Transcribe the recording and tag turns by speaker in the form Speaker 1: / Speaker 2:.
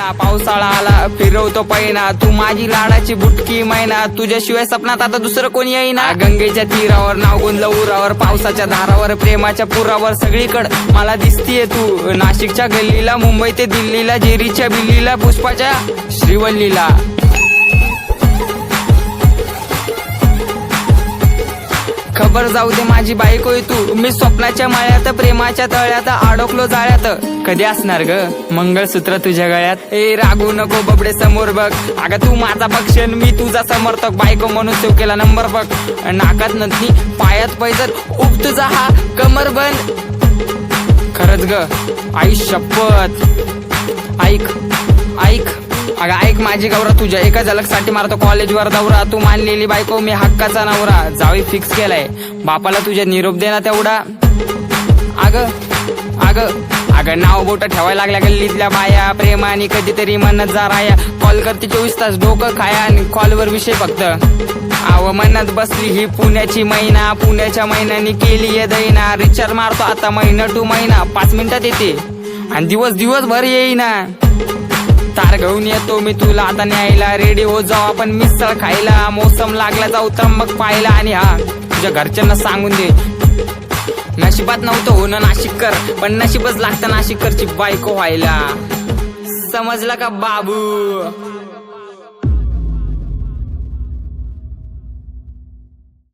Speaker 1: महिना, पावसाळा आला फिरवतो पैना, तू माझी लाडाची बुटकी मैना, तुझ्याशिवाय सपनात आता दुसरं कोणी येईना. गंगेच्या तीरावर नाव गुंजलं उरावर, पावसाच्या धारावर प्रेमाच्या पुरावर, सगळीकडं मला दिसतीये तू. नाशिकच्या गल्लीला, मुंबई ते दिल्लीला, जेरीच्या बिल्लीला, पुष्पाच्या श्रीवल्लीला. खबर जाऊ दे माझी बायकोय तू, मी स्वप्नाच्या माळ्यात प्रेमाच्या तळ्यात अडकलो जाळ्यात. कधी असणार ग मंगळसूत्र तुझ्या गळ्यात? ए रागू नको बबडे समोर बघ, अगं तू माझा पक्षन मी तुझा समर्थक, बायको म्हणून सेव केला नंबर बघ. नाकात नथनी पायात पैजर, उप तुझा हा कमर बंद. खरंच ग आई शपथ, ऐक ऐक अगं ऐक माझी गौरा, तुझ्या एका झलकसाठी मारतो कॉलेजवर दौरा. तू मानलेली बायको मी हक्काचा नवरा, जावी फिक्स केलाय बापाला तुझ्या निरोप देना तेवढा. अगं अगं अगं नाव बोट ठेवायला लागल्या गल्लीतल्या बाया, प्रेमाने कधीतरी म्हणत जा राया. कॉल करते 24 तास डोकं खाया आणि कॉलवर विषय फक्त. आव म्हणत बसली ही पुण्याची मैना, पुण्याच्या महिन्यानी केली ये दैना. रिचार्ज मारतो आता महिना टू महिना, 5 मिनिटात येते आणि दिवसभर येईना. तार घेऊन येतो मी तुला आता न्यायला, रेडी हो जाऊ आपण मिसळ खायला. मोसम लागला जाऊ त्र्यंबक पाहायला, आणि हा तुझ्या घरच्यांना सांगून दे नशिबात नव्हतं होणं नाशिककर, पण नशीबच लागतं नाशिककरची बायको व्हायला. समजलं का बाबू?